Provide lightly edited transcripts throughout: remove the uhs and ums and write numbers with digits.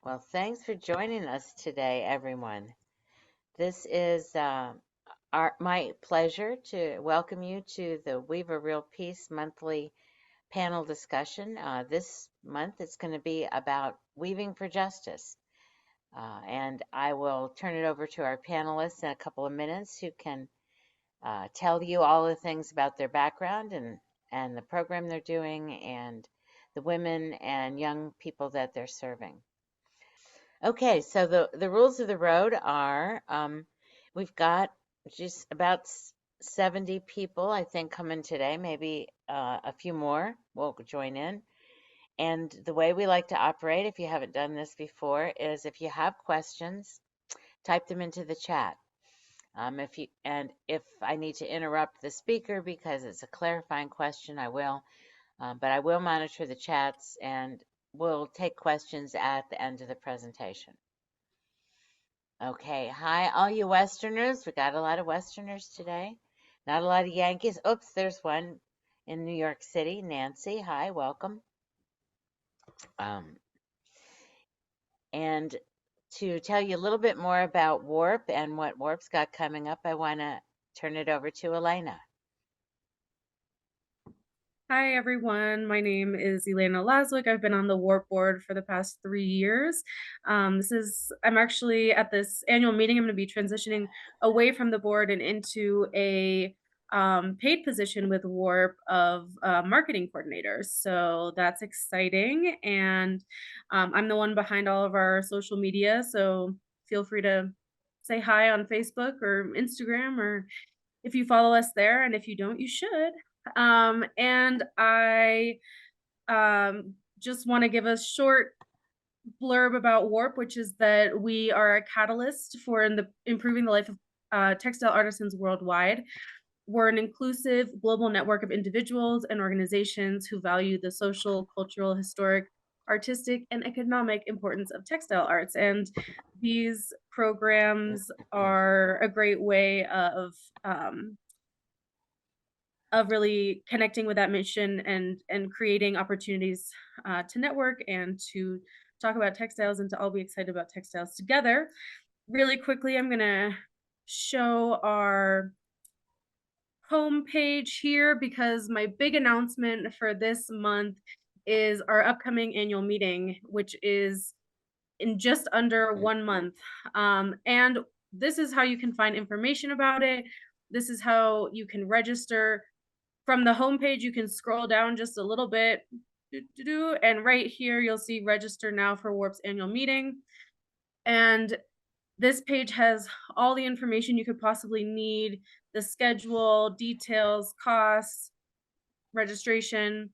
Well, thanks for joining us today, everyone. This is my pleasure to welcome you to the Weave a Real Peace monthly panel discussion. This month it's going to be about weaving for justice. And I will turn it over to our panelists in a couple of minutes who can tell you all the things about their background and the program they're doing and the women and young people that they're serving. Okay, so the rules of the road are we've got just about 70 people, I think, coming today, maybe a few more will join in. And the way we like to operate, if you haven't done this before, is if you have questions, type them into the chat. If I need to interrupt the speaker because it's a clarifying question, I will. But I will monitor the chats and we'll take questions at the end of the presentation. Okay, hi, all you Westerners. We got a lot of Westerners today. Not a lot of Yankees. Oops, there's one in New York City. Nancy, hi, welcome. And to tell you a little bit more about WARP and what WARP's got coming up, I want to turn it over to Elena. Hi, everyone. My name is Elena Laswick. I've been on the WARP board for the past 3 years. I'm actually at this annual meeting. I'm going to be transitioning away from the board and into a paid position with WARP of marketing coordinator. So that's exciting. And I'm the one behind all of our social media. So feel free to say hi on Facebook or Instagram, or if you follow us there. And if you don't, you should. And I just want to give a short blurb about WARP, which is that we are a catalyst for improving the life of textile artisans worldwide. We're an inclusive global network of individuals and organizations who value the social, cultural, historic, artistic, and economic importance of textile arts. And these programs are a great way of really connecting with that mission and creating opportunities to network and to talk about textiles and to all be excited about textiles together. Really quickly, I'm gonna show our homepage here because my big announcement for this month is our upcoming annual meeting, which is in just under 1 month. And this is how you can find information about it. This is how you can register. From the homepage, you can scroll down just a little bit, and right here you'll see register now for WARP's annual meeting. And this page has all the information you could possibly need: the schedule, details, costs, registration.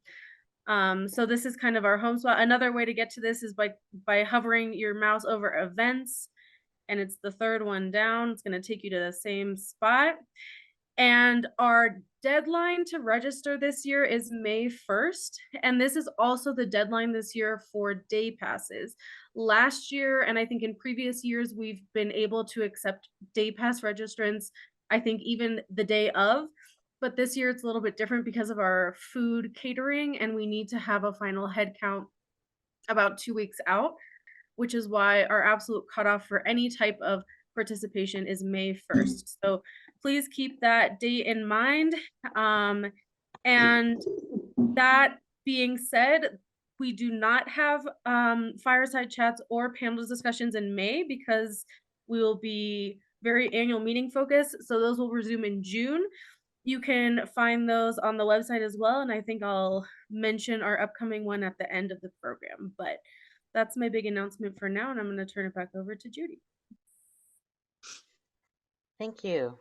So this is kind of our home spot. Another way to get to this is by hovering your mouse over events, and it's the third one down. It's going to take you to the same spot. And our deadline to register this year is May 1st. And this is also the deadline this year for day passes. Last year, and I think in previous years, we've been able to accept day pass registrants, I think even the day of. But this year it's a little bit different because of our food catering, and we need to have a final head count about 2 weeks out, which is why our absolute cutoff for any type of participation is May 1st. So please keep that date in mind. And that being said, we do not have fireside chats or panel discussions in May because we will be very annual meeting focused. So those will resume in June. You can find those on the website as well. And I think I'll mention our upcoming one at the end of the program. But that's my big announcement for now. And I'm going to turn it back over to Judy. Thank you.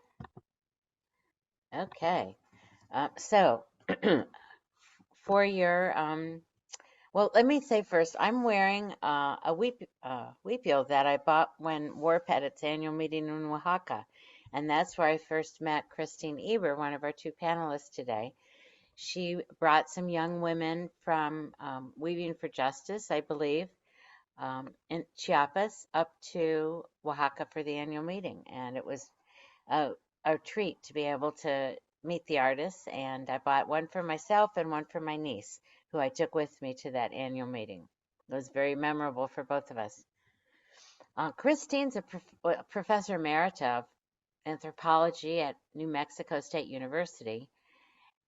Okay. So for your well, let me say first, I'm wearing a weepio that I bought when WARP had its annual meeting in Oaxaca. And that's where I first met Christine Eber, one of our two panelists today. She brought some young women from Weaving for Justice, I believe, in Chiapas up to Oaxaca for the annual meeting. And it was a, a treat to be able to meet the artists. And I bought one for myself and one for my niece, who I took with me to that annual meeting. It was very memorable for both of us. Christine's a Professor Emerita of Anthropology at New Mexico State University.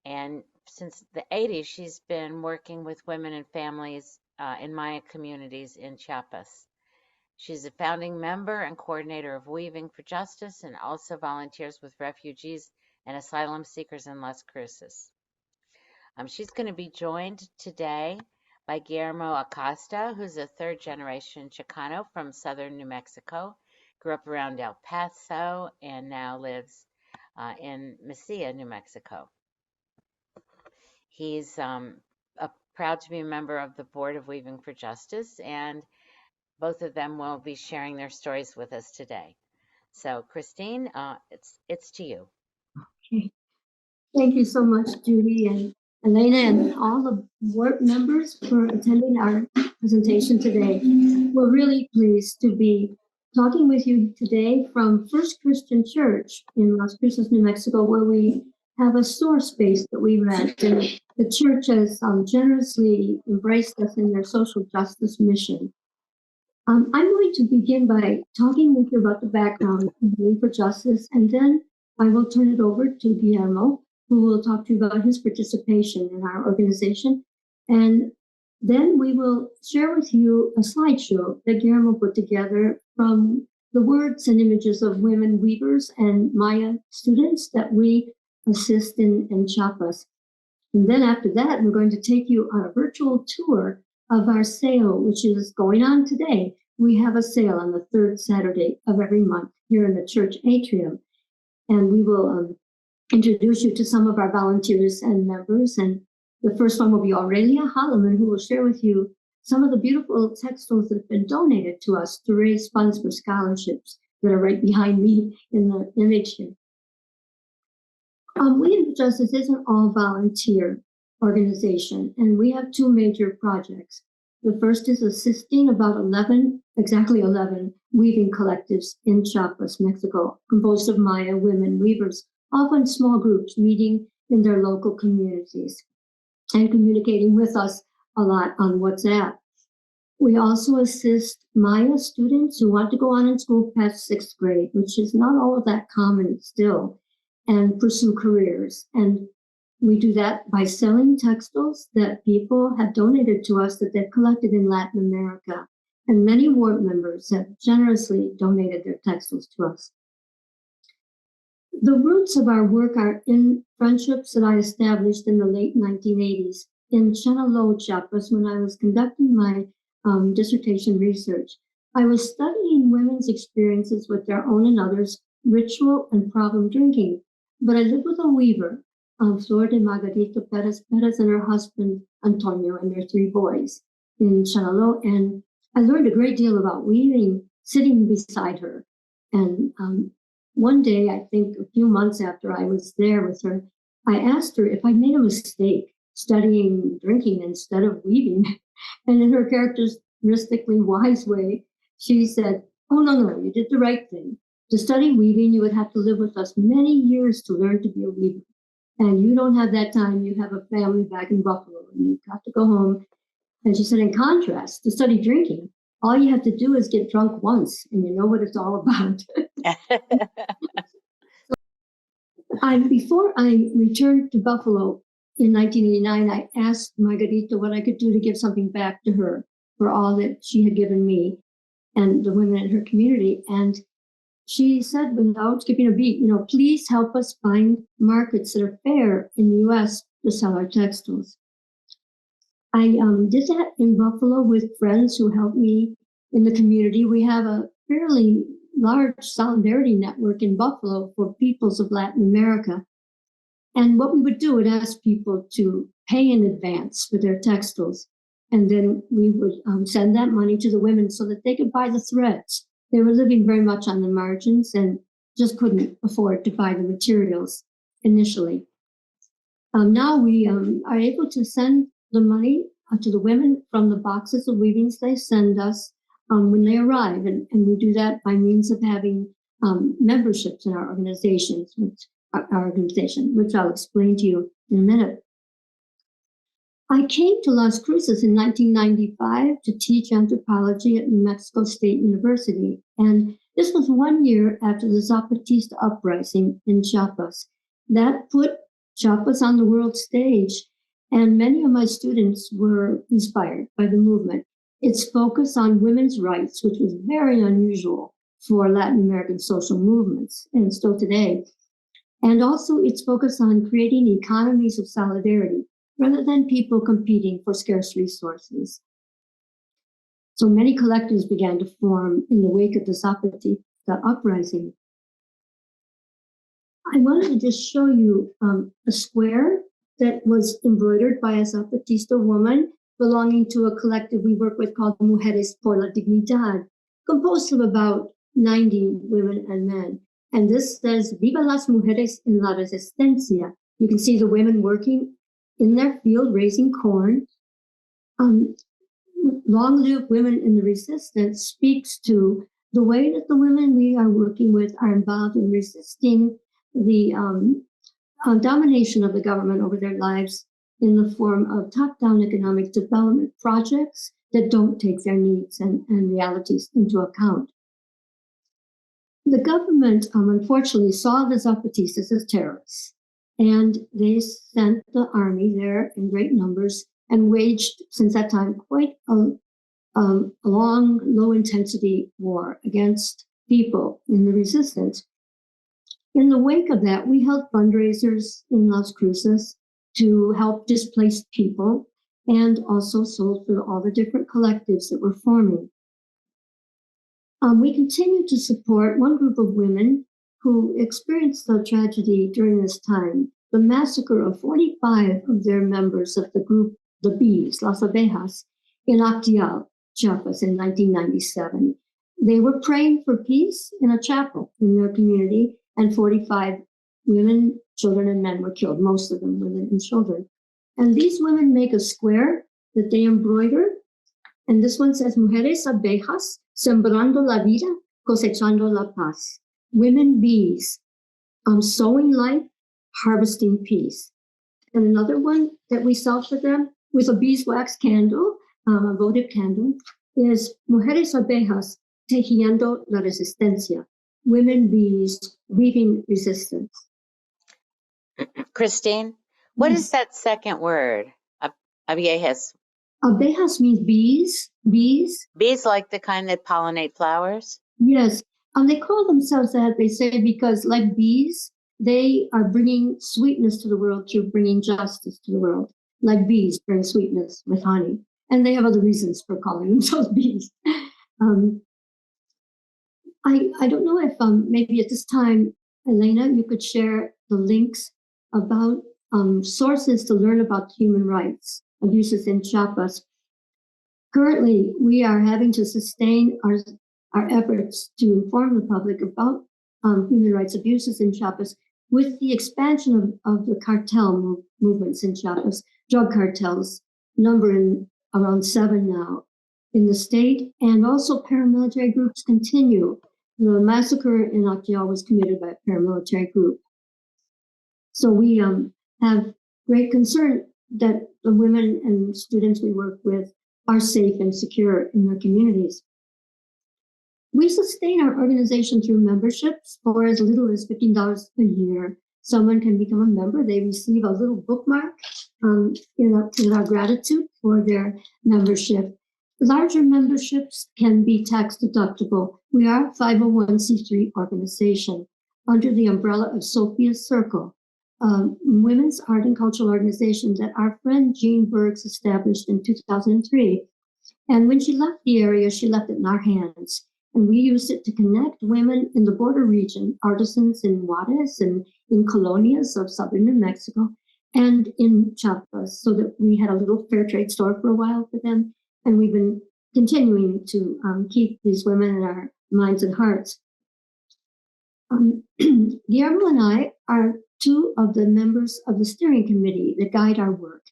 And since the 80s, she's been working with women and families in Maya communities in Chiapas. She's a founding member and coordinator of Weaving for Justice and also volunteers with refugees and asylum seekers in Las Cruces. She's going to be joined today by Guillermo Acosta, who's a third generation Chicano from southern New Mexico, grew up around El Paso, and now lives in Mesilla, New Mexico. He's proud to be a member of the board of Weaving for Justice, and both of them will be sharing their stories with us today. So, Christine, it's to you. Okay. Thank you so much, Judy and Elena, and all the board members for attending our presentation today. We're really pleased to be talking with you today from First Christian Church in Las Cruces, New Mexico, where we have a store space that we rent. And the church has generously embraced us in their social justice mission. I'm going to begin by talking with you about the background of Weaving for Justice, and then I will turn it over to Guillermo, who will talk to you about his participation in our organization. And then we will share with you a slideshow that Guillermo put together from the words and images of women weavers and Maya students that we assist in Chiapas. And then after that, we're going to take you on a virtual tour of our sale, which is going on today. We have a sale on the third Saturday of every month here in the church atrium. And we will introduce you to some of our volunteers and members. And the first one will be Aurelia Holloman, who will share with you some of the beautiful textiles that have been donated to us to raise funds for scholarships that are right behind me in the image here. Weaving for Justice is an all-volunteer organization, and we have two major projects. The first is assisting about exactly 11 weaving collectives in Chiapas, Mexico, composed of Maya women weavers, often small groups meeting in their local communities and communicating with us a lot on WhatsApp. We also assist Maya students who want to go on in school past 6th grade, which is not all of that common still, and pursue careers. And we do that by selling textiles that people have donated to us that they've collected in Latin America. And many ward members have generously donated their textiles to us. The roots of our work are in friendships that I established in the late 1980s in Chenalhó, Chiapas, when I was conducting my dissertation research. I was studying women's experiences with their own and others' ritual and problem drinking. But I lived with a weaver, Flor de Margarita Perez and her husband, Antonio, and their 3 boys in Chenalhó. And I learned a great deal about weaving sitting beside her. And one day, I think a few months after I was there with her, I asked her if I made a mistake studying drinking instead of weaving. And in her characteristically wise way, she said, "Oh, no, you did the right thing. To study weaving, you would have to live with us many years to learn to be a weaver. And you don't have that time. You have a family back in Buffalo, and you've got to go home." And she said, in contrast, to study drinking, all you have to do is get drunk once, and you know what it's all about. Before I returned to Buffalo in 1989, I asked Margarita what I could do to give something back to her for all that she had given me and the women in her community. And she said, without skipping a beat, please help us find markets that are fair in the U.S. to sell our textiles. I did that in Buffalo with friends who helped me in the community. We have a fairly large solidarity network in Buffalo for peoples of Latin America. And what we would do would ask people to pay in advance for their textiles. And then we would send that money to the women so that they could buy the threads. They were living very much on the margins and just couldn't afford to buy the materials initially. Now we are able to send the money to the women from the boxes of weavings they send us when they arrive. And we do that by means of having memberships in our organizations, which I'll explain to you in a minute. I came to Las Cruces in 1995 to teach anthropology at New Mexico State University. And this was 1 year after the Zapatista uprising in Chiapas. That put Chiapas on the world stage, and many of my students were inspired by the movement. Its focus on women's rights, which was very unusual for Latin American social movements, and still today. And also its focus on creating economies of solidarity, rather than people competing for scarce resources. So many collectives began to form in the wake of the Zapatista uprising. I wanted to just show you a square that was embroidered by a Zapatista woman belonging to a collective we work with called Mujeres por la Dignidad, composed of about 90 women and men. And this says, Viva las mujeres en la resistencia. You can see the women working in their field raising corn. Long live women in the resistance speaks to the way that the women we are working with are involved in resisting the domination of the government over their lives in the form of top-down economic development projects that don't take their needs and realities into account. The government, unfortunately, saw the Zapatistas as terrorists, and they sent the army there in great numbers and waged, since that time, quite a long, low-intensity war against people in the resistance. In the wake of that, we held fundraisers in Las Cruces to help displaced people and also sold for all the different collectives that were forming. We continue to support one group of women who experienced the tragedy during this time, the massacre of 45 of their members of the group, the Bees, Las Abejas, in Actial, Chiapas in 1997. They were praying for peace in a chapel in their community, and 45 women, children, and men were killed, most of them women and children. And these women make a square that they embroider, and this one says, Mujeres abejas, sembrando la vida, cosechando la paz. Women bees, sowing life, harvesting peace. And another one that we sell for them with a beeswax candle, a votive candle, is Mujeres abejas, tejiendo la resistencia. Women bees weaving resistance. Christine, what is that second word? Abejas. Abejas means bees. Bees like the kind that pollinate flowers? Yes. They call themselves that, they say, because like bees, they are bringing sweetness to the world through bringing justice to the world. Like bees bring sweetness with honey. And they have other reasons for calling themselves bees. I don't know if maybe at this time, Elena, you could share the links about sources to learn about human rights abuses in Chiapas. Currently, we are having to sustain our efforts to inform the public about human rights abuses in Chiapas with the expansion of the cartel movements in Chiapas. Drug cartels numbering around 7 now in the state, and also paramilitary groups continue. The massacre in Actial was committed by a paramilitary group. So we have great concern that the women and students we work with are safe and secure in their communities. We sustain our organization through memberships for as little as $15 a year. Someone can become a member. They receive a little bookmark in our gratitude for their membership. Larger memberships can be tax deductible. We are a 501c3 organization under the umbrella of Sophia's Circle, women's art and cultural organization that our friend Jean Bergs established in 2003. And when she left the area, she left it in our hands. And we used it to connect women in the border region, artisans in Juarez and in colonias of southern New Mexico and in Chiapas, so that we had a little fair trade store for a while for them. And we've been continuing to keep these women in our minds and hearts. Guillermo and I are two of the members of the steering committee that guide our work.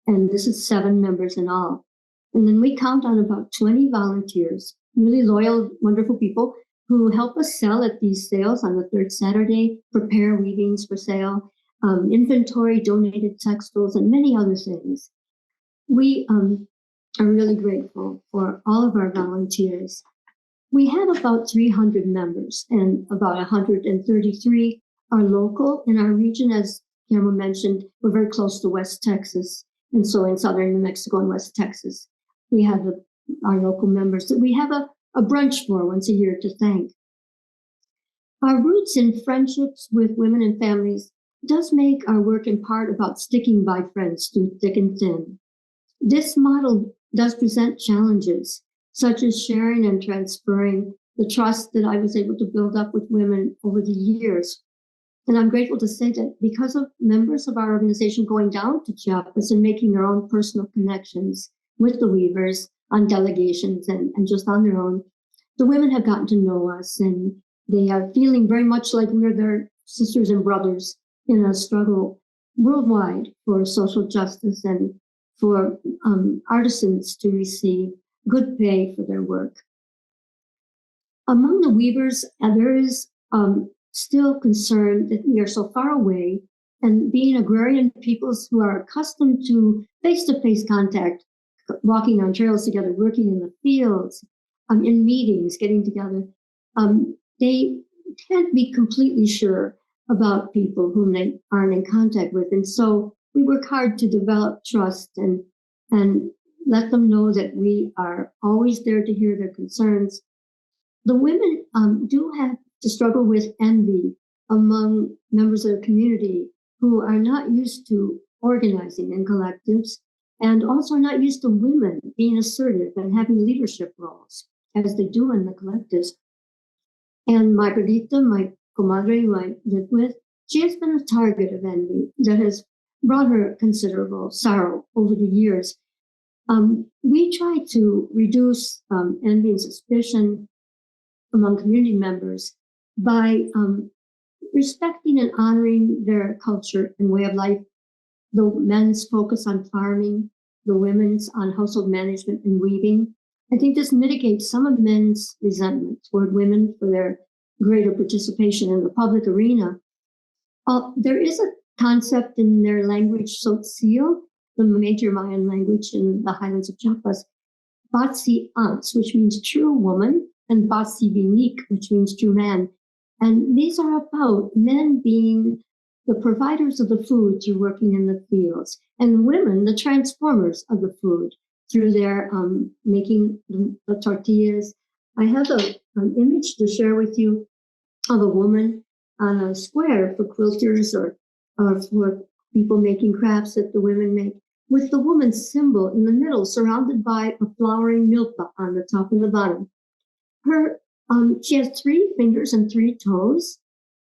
And this is 7 members in all. And then we count on about 20 volunteers, really loyal, wonderful people who help us sell at these sales on the 3rd Saturday, prepare weavings for sale, inventory, donated textiles, and many other things. we are really grateful for all of our volunteers. We have about 300 members, and about 133 are local in our region. As Cameron mentioned, we're very close to West Texas, and so in southern New Mexico and West Texas, we have our local members that we have a brunch for once a year to thank. Our roots in friendships with women and families does make our work in part about sticking by friends through thick and thin. This model does present challenges, such as sharing and transferring the trust that I was able to build up with women over the years. And I'm grateful to say that because of members of our organization going down to Chiapas and making their own personal connections with the weavers on delegations and just on their own, the women have gotten to know us, and they are feeling very much like we're their sisters and brothers in a struggle worldwide for social justice and for artisans to receive good pay for their work. Among the weavers, there is still concern that we are so far away, and being agrarian peoples who are accustomed to face-to-face contact, walking on trails together, working in the fields, in meetings, getting together, they can't be completely sure about people whom they aren't in contact with. And so we work hard to develop trust and let them know that we are always there to hear their concerns. The women do have to struggle with envy among members of the community who are not used to organizing in collectives, and also are not used to women being assertive and having leadership roles as they do in the collectives. And Margarita, my comadre who I live with, she has been a target of envy that has brought her considerable sorrow over the years. We try to reduce envy and suspicion among community members by respecting and honoring their culture and way of life. The men's focus on farming, the women's on household management and weaving. I think this mitigates some of men's resentment toward women for their greater participation in the public arena. There is a concept in their language, Tsotsil, the major Mayan language in the highlands of Chiapas, Batsi Ants, which means true woman, and Batsi Binik, which means true man. And these are about men being the providers of the food through working in the fields, and women the transformers of the food through their making the tortillas. I have an image to share with you of a woman on a square for quilters or for people making crafts that the women make, with the woman's symbol in the middle, surrounded by a flowering milpa on the top and the bottom. She has 3 fingers and 3 toes,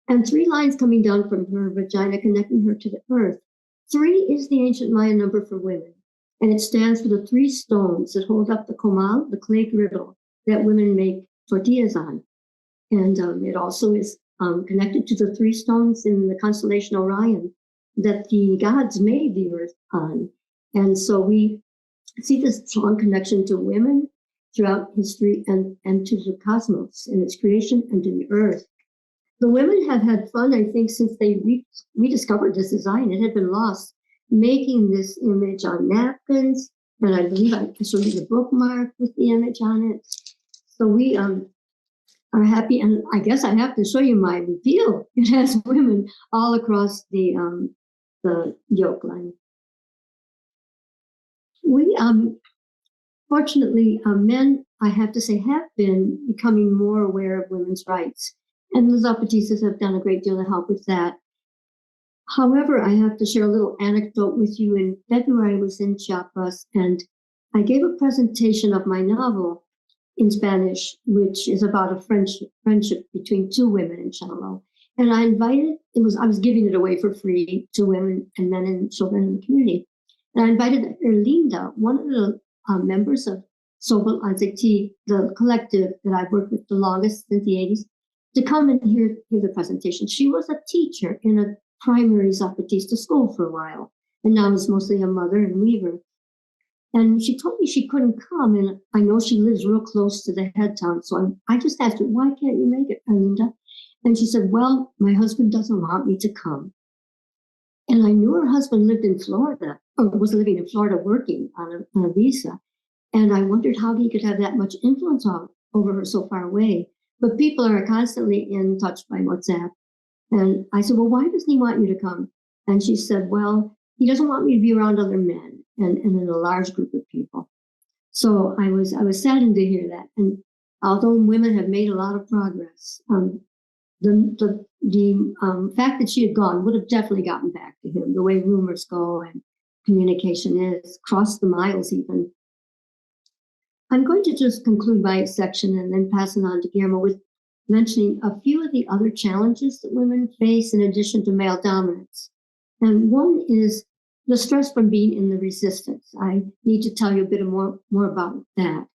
and 3 lines coming down from her vagina connecting her to the earth. 3 is the ancient Mayan number for women, and it stands for the 3 stones that hold up the comal, the clay griddle that women make tortillas on. And it also is connected to the 3 stones in the constellation Orion that the gods made the earth on. And so we see this strong connection to women throughout history and to the cosmos and its creation and to the earth. The women have had fun, I think, since they rediscovered this design. It had been lost, making this image on napkins, and I believe I showed you the bookmark with the image on it. So we are happy, and I guess I have to show you my reveal. It has women all across the yoke line. We fortunately, men, I have to say, have been becoming more aware of women's rights, and the Zapatistas have done a great deal to help with that. However, I have to share a little anecdote with you. In February, I was in Chiapas, and I gave a presentation of my novel in Spanish, which is about a friendship between 2 women in Chenalhó. And I was giving it away for free to women and men and children in the community. And I invited Erlinda, one of the members of Sobel Anzekti, the collective that I've worked with the longest since the 80s, to come and hear the presentation. She was a teacher in a primary Zapatista school for a while, and now is mostly a mother and weaver. And she told me she couldn't come, and I know she lives real close to the head town. So I just asked her, why can't you make it, Erlinda? And she said, well, my husband doesn't want me to come. And I knew her husband lived in Florida, or was living in Florida working on a visa. And I wondered how he could have that much influence over her so far away. But people are constantly in touch by WhatsApp. And I said, well, why doesn't he want you to come? And she said, well, he doesn't want me to be around other men and in a large group of people. So I was saddened to hear that. And although women have made a lot of progress, the fact that she had gone would have definitely gotten back to him. The way rumors go and communication is, cross the miles even. I'm going to just conclude my section and then pass it on to Guillermo with mentioning a few of the other challenges that women face in addition to male dominance. And one is the stress from being in the resistance. I need to tell you a bit more about that.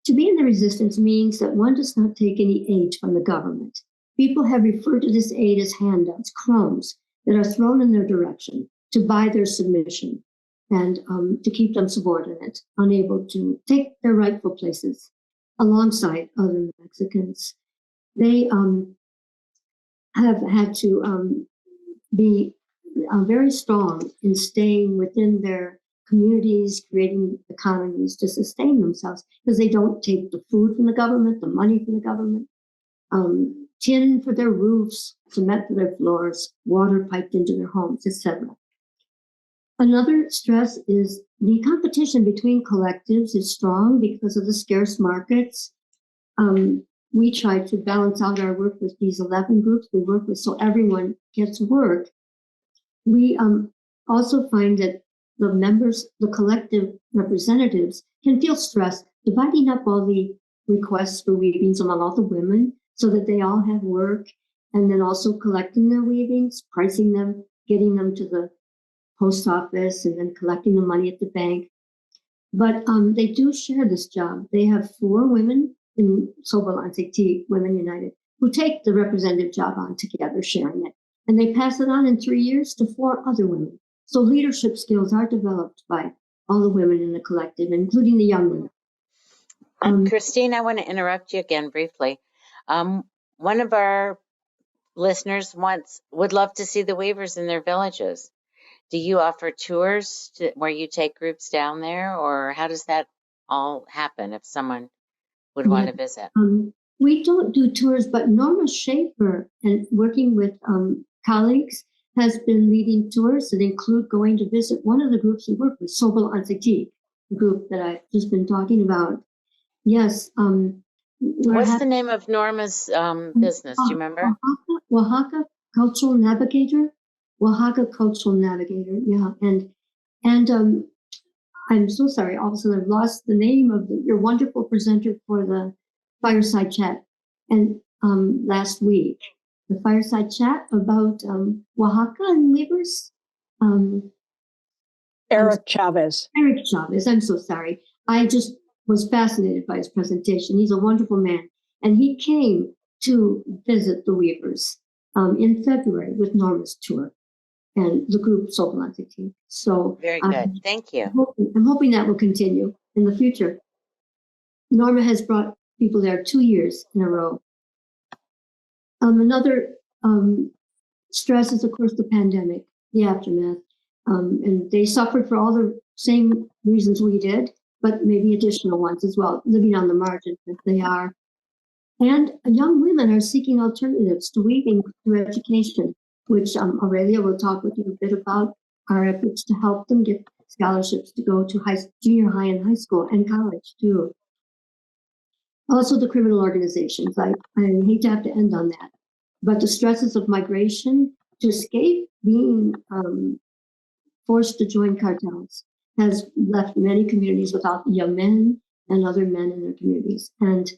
To be in the resistance means that one does not take any aid from the government. People have referred to this aid as handouts, crumbs that are thrown in their direction to buy their submission and to keep them subordinate, unable to take their rightful places alongside other Mexicans. They have had to be very strong in staying within their communities, creating economies to sustain themselves because they don't take the food from the government, the money from the government, tin for their roofs, cement for their floors, water piped into their homes, etc. Another stress is the competition between collectives is strong because of the scarce markets. We try to balance out our work with these 11 groups we work with so everyone gets work. We also find that the members, the collective representatives, can feel stressed dividing up all the requests for weavings among all the women so that they all have work, and then also collecting their weavings, pricing them, getting them to the post office, and then collecting the money at the bank. But they do share this job. They have 4 women in Tsotsil-Speaking Women United who take the representative job on together, sharing it. And they pass it on in 3 years to 4 other women. So leadership skills are developed by all the women in the collective, including the young women. Christine, I want to interrupt you again briefly. One of our listeners would love to see the weavers in their villages. Do you offer tours where you take groups down there, or how does that all happen if someone would want to visit? We don't do tours, but Norma Schaefer, and working with colleagues, has been leading tours that include going to visit one of the groups we work with, Tsotsil-Speaking, the group that I've just been talking about. Yes. What's the name of Norma's business? Do you remember? Oaxaca Cultural Navigator. Oaxaca Cultural Navigator. Yeah, and I'm so sorry. All of a sudden, I've lost the name of your wonderful presenter for the fireside chat. And last week, the fireside chat about Oaxaca and weavers. Eric Chavez. Eric Chavez. I'm so sorry. I just was fascinated by his presentation. He's a wonderful man. And he came to visit the weavers in February with Norma's tour and the group Tsotsil-Speaking. So very good. Thank you. I'm hoping that will continue in the future. Norma has brought people there 2 years in a row. Another stress is, of course, the pandemic, the aftermath. And they suffered for all the same reasons we did, but maybe additional ones as well, living on the margins as they are. And young women are seeking alternatives to weaving through education, which Aurelia will talk with you a bit about our efforts to help them get scholarships to go to junior high and high school and college too. Also the criminal organizations. I hate to have to end on that, but the stresses of migration to escape being forced to join cartels has left many communities without young men and other men in their communities. And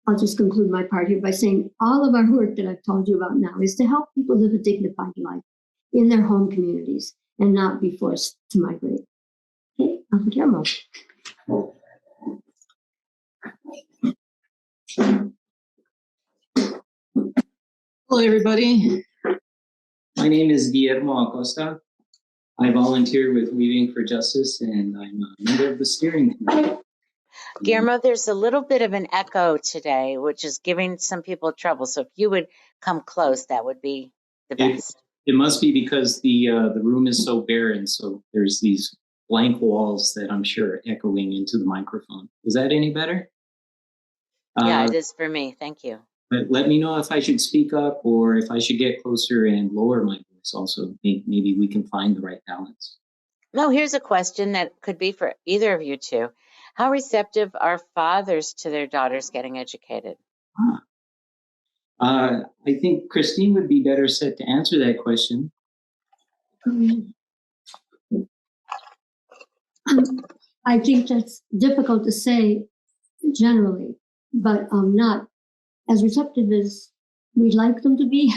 I'll just conclude my part here by saying all of our work that I've told you about now is to help people live a dignified life in their home communities and not be forced to migrate. Okay, Guillermo. Hello, everybody. My name is Guillermo Acosta. I volunteer with Weaving for Justice, and I'm a member of the steering committee. Guillermo, there's a little bit of an echo today, which is giving some people trouble. So if you would come close, that would be the best. It must be because the room is so barren, so there's these blank walls that I'm sure are echoing into the microphone. Is that any better? Yeah, it is for me. Thank you. But let me know if I should speak up or if I should get closer and lower my voice also. Maybe we can find the right balance. No, here's a question that could be for either of you two. How receptive are fathers to their daughters getting educated? I think Christine would be better set to answer that question. I think that's difficult to say generally, but not as receptive as we'd like them to be.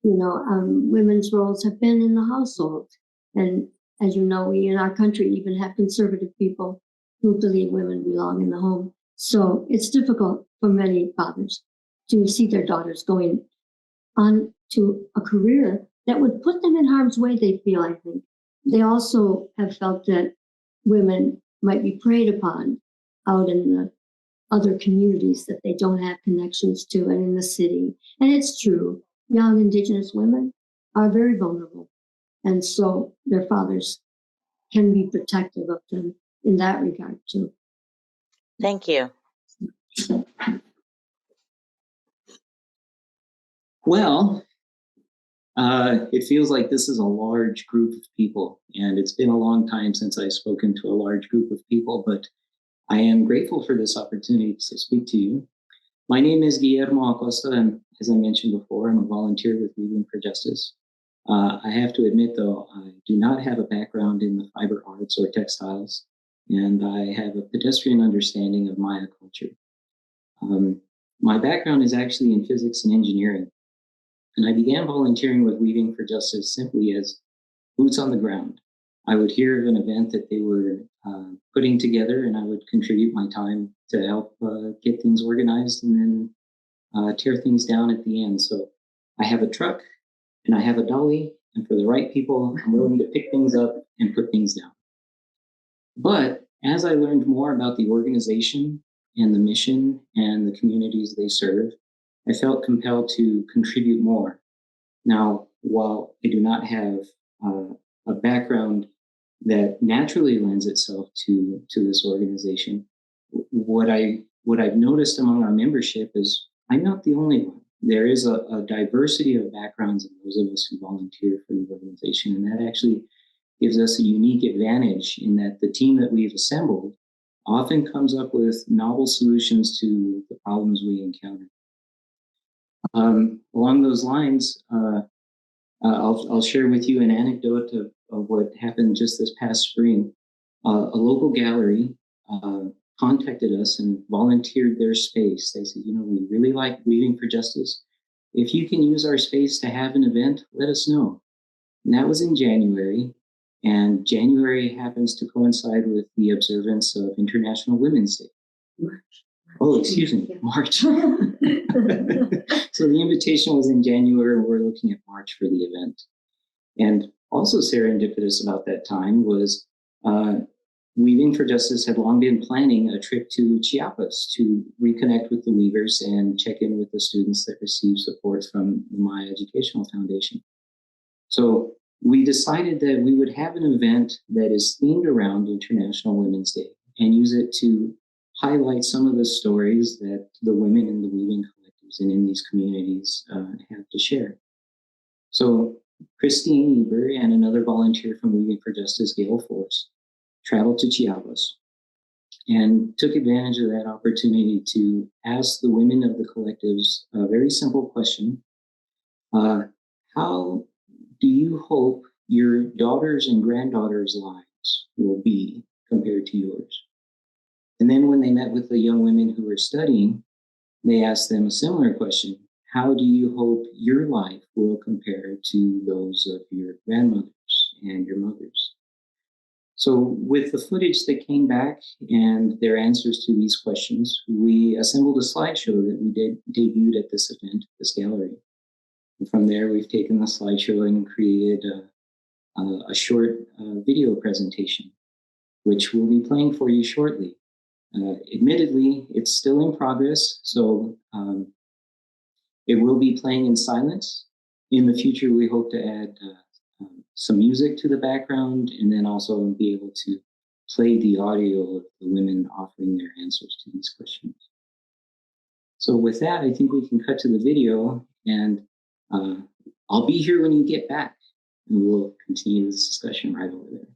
Women's roles have been in the household. And as you know, we in our country even have conservative people who believe women belong in the home. So it's difficult for many fathers to see their daughters going on to a career that would put them in harm's way, they feel, I think. They also have felt that women might be preyed upon out in the other communities that they don't have connections to and in the city. And it's true, young Indigenous women are very vulnerable. And so their fathers can be protective of them in that regard too. Thank you. Well, it feels like this is a large group of people, and it's been a long time since I've spoken to a large group of people, but I am grateful for this opportunity to speak to you. My name is Guillermo Acosta, and as I mentioned before, I'm a volunteer with Weaving for Justice. I have to admit, though, I do not have a background in the fiber arts or textiles, and I have a pedestrian understanding of Maya culture. My background is actually in physics and engineering, and I began volunteering with Weaving for Justice simply as boots on the ground. I would hear of an event that they were putting together, and I would contribute my time to help get things organized and then tear things down at the end. So I have a truck and I have a dolly, and for the right people, I'm willing to pick things up and put things down. But as I learned more about the organization and the mission and the communities they serve, I felt compelled to contribute more. Now, while I do not have a background that naturally lends itself to this organization, what I've noticed among our membership is I'm not the only one. There is a diversity of backgrounds in those of us who volunteer for the organization, and that actually gives us a unique advantage in that the team that we've assembled often comes up with novel solutions to the problems we encounter. Along those lines, I'll share with you an anecdote of what happened just this past spring. A local gallery contacted us and volunteered their space. They said, we really like Weaving for Justice. If you can use our space to have an event, let us know. And that was in January. And January happens to coincide with the observance of International Women's Day. March. Oh, excuse me, March. So the invitation was in January. We're looking at March for the event. And also serendipitous about that time was Weaving for Justice had long been planning a trip to Chiapas to reconnect with the weavers and check in with the students that receive support from the Maya Educational Foundation. So we decided that we would have an event that is themed around International Women's Day and use it to highlight some of the stories that the women in the weaving collectives and in these communities have to share. So Christine Eber and another volunteer from Weaving for Justice, Gail Force, traveled to Chiapas and took advantage of that opportunity to ask the women of the collectives a very simple question. How do you hope your daughters' and granddaughters' lives will be compared to yours? And then when they met with the young women who were studying, they asked them a similar question. How do you hope your life will compare to those of your grandmothers and your mothers? So with the footage that came back and their answers to these questions, we assembled a slideshow that we debuted at this event, this gallery. And from there, we've taken the slideshow and created a short video presentation, which we'll be playing for you shortly. Admittedly, it's still in progress, so it will be playing in silence. in the future, we hope to add some music to the background, and then also be able to play the audio of the women offering their answers to these questions. So with that, I think we can cut to the video, and I'll be here when you get back, and we'll continue this discussion right over there.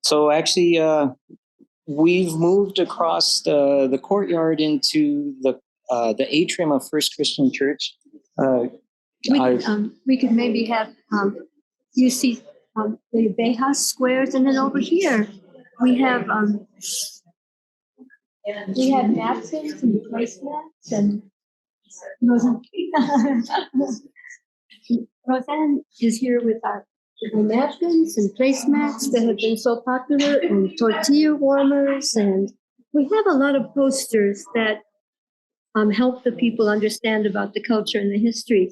So actually, we've moved across the courtyard into the atrium of First Christian Church. We could maybe have you see the Bejas squares, and then over here we have napkins and placemats and Roseanne is here with our napkins and placemats that have been so popular, and tortilla warmers, and we have a lot of posters that help the people understand about the culture and the history.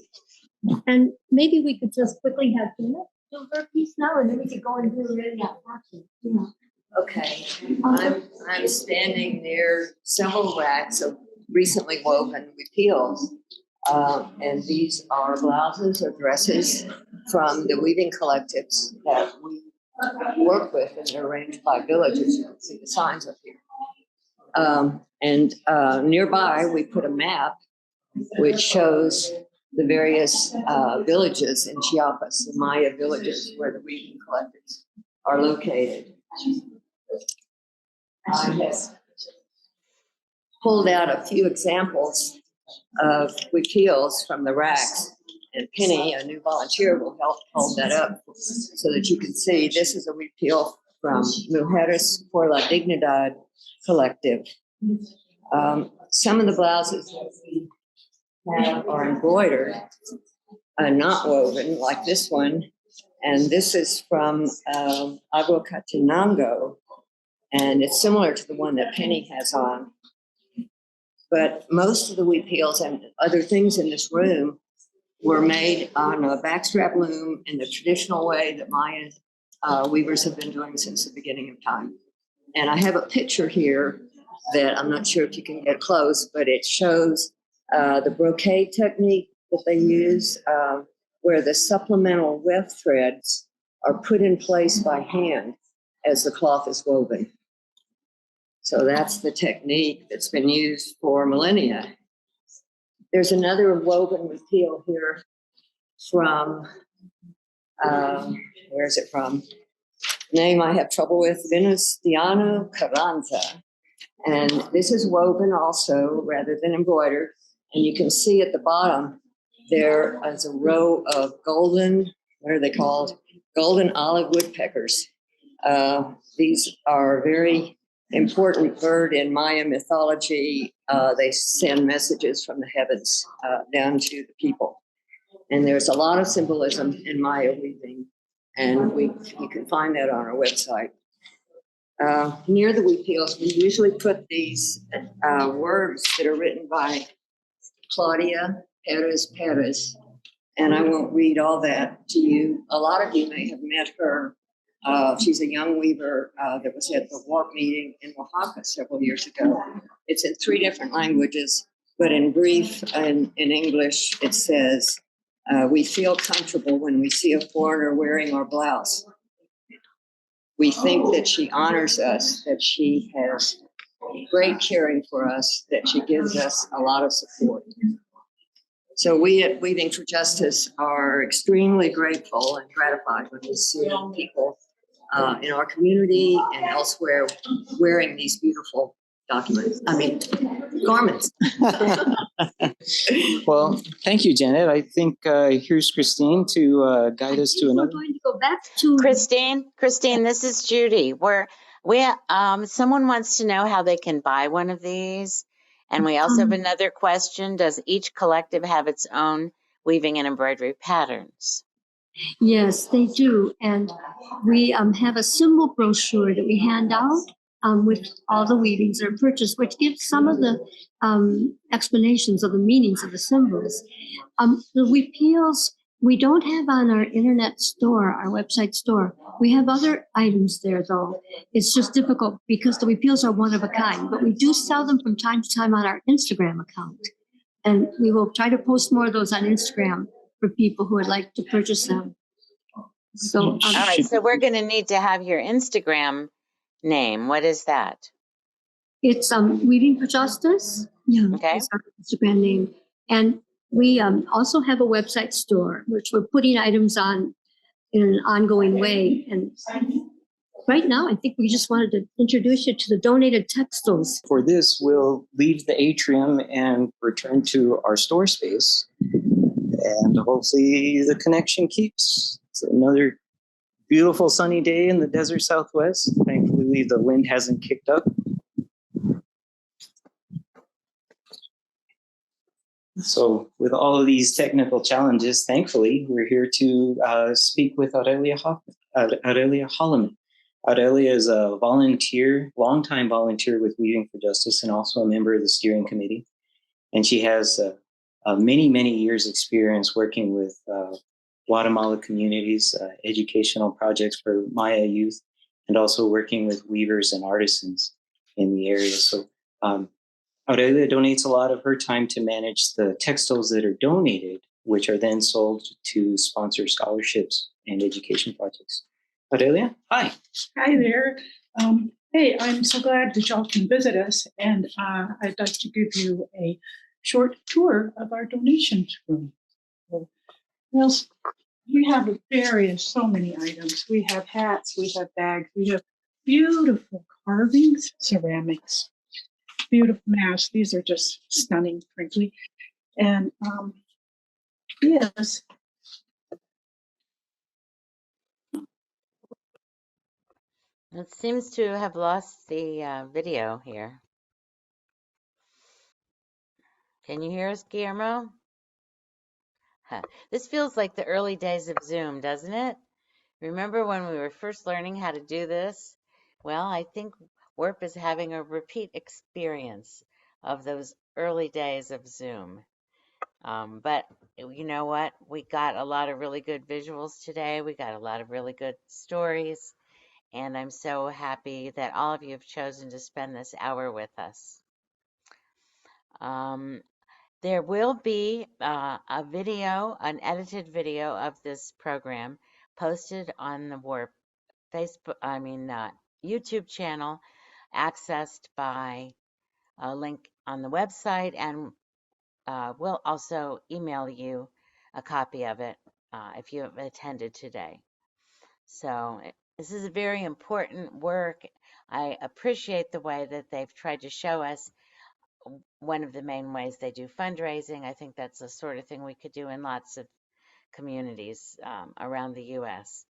And maybe we could just quickly have do her piece now, and then we could go and do really action. Yeah. Okay, I'm standing near several racks of recently woven repeals. And these are blouses or dresses from the weaving collectives that we work with, and they're arranged by villages. You can see the signs up here. Nearby, we put a map which shows the various villages in Chiapas, the Maya villages where the weaving collectives are located. I have pulled out a few examples of repeals from the racks, and Penny, a new volunteer, will help hold that up so that you can see. This is a repeal from Mujeres por la Dignidad collective. Some of the blouses that we have are embroidered, not woven, like this one. And this is from Aguacatenango, and it's similar to the one that Penny has on. But most of the repeals and other things in this room were made on a backstrap loom in the traditional way that Maya weavers have been doing since the beginning of time. And I have a picture here that I'm not sure if you can get close, but it shows the brocade technique that they use, where the supplemental weft threads are put in place by hand as the cloth is woven. So that's the technique that's been used for millennia. There's another woven repeal here from, where is it from? Name I have trouble with, Venustiano Carranza. And this is woven also rather than embroidered. And you can see at the bottom, there is a row of golden, what are they called? Golden olive woodpeckers. These are very important bird in Maya mythology. They send messages from the heavens down to the people. And there's a lot of symbolism in Maya weaving, and you can find that on our website. Near the repeals, we usually put these words that are written by Claudia Perez, and I won't read all that to you. A lot of you may have met her. She's a young weaver that was at the warp meeting in Oaxaca several years ago. It's in 3 different languages, but in brief, in English, it says, we feel comfortable when we see a foreigner wearing our blouse. We think that she honors us, that she has great caring for us, that she gives us a lot of support. So we at Weaving for Justice are extremely grateful and gratified when we see people in our community and elsewhere wearing these beautiful garments. Well, thank you, Janet. I think here's Christine to guide us to another. We're going to go back to Christine, this is Judy. Someone wants to know how they can buy one of these. And we also have another question. Does each collective have its own weaving and embroidery patterns? Yes, they do. And we have a symbol brochure that we hand out with all the weavings that are purchased, which gives some of the explanations of the meanings of the symbols. The repeals we don't have on our internet store, our website store. We have other items there, though. It's just difficult because the repeals are one of a kind, but we do sell them from time to time on our Instagram account. And we will try to post more of those on Instagram for people who would like to purchase them. So, all right, so we're going to need to have your Instagram name. What is that? It's Weaving for Justice. Yeah, okay. It's our Instagram name. And we also have a website store, which we're putting items on in an ongoing way. And right now, I think we just wanted to introduce you to the donated textiles. For this, we'll leave the atrium and return to our store space. And hopefully the connection keeps. It's another beautiful sunny day in the desert Southwest. Thankfully, the wind hasn't kicked up. So with all of these technical challenges, thankfully, we're here to speak with Aurelia Holloman. Aurelia is a volunteer, longtime volunteer with Weaving for Justice, and also a member of the steering committee. And she has many, many years experience working with Guatemala communities, educational projects for Maya youth, and also working with weavers and artisans in the area. So Aurelia donates a lot of her time to manage the textiles that are donated, which are then sold to sponsor scholarships and education projects. Aurelia, hi. Hi there. Hey, I'm so glad that y'all can visit us, and I'd like to give you a short tour of our donation room. Well, we have so many items. We have hats, we have bags, we have beautiful carvings, ceramics, beautiful masks. These are just stunning, frankly. And yes. It seems to have lost the video here. Can you hear us, Guillermo? Huh. This feels like the early days of Zoom, doesn't it? Remember when we were first learning how to do this? Well, I think WERP is having a repeat experience of those early days of Zoom. But you know what? We got a lot of really good visuals today. We got a lot of really good stories. And I'm so happy that all of you have chosen to spend this hour with us. There will be a video, an edited video of this program posted on the WARP YouTube channel, accessed by a link on the website, and we'll also email you a copy of it if you have attended today. So this is a very important work. I appreciate the way that they've tried to show us one of the main ways they do fundraising. I think that's the sort of thing we could do in lots of communities around the U.S.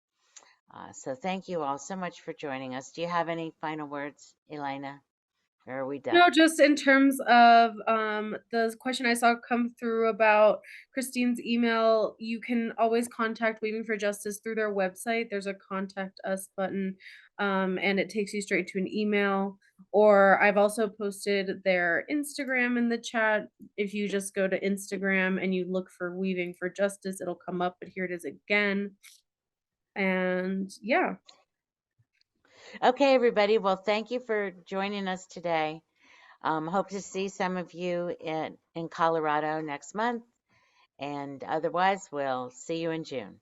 So thank you all so much for joining us. Do you have any final words, Elena? Or are we done? No, just in terms of the question I saw come through about Christine's email, you can always contact Weaving for Justice through their website. There's a contact us button, and it takes you straight to an email. Or I've also posted their Instagram in the chat. If you just go to Instagram and you look for Weaving for Justice, it'll come up, but here it is again. And yeah. Okay, everybody. Well, thank you for joining us today. Hope to see some of you in Colorado next month. And otherwise, we'll see you in June.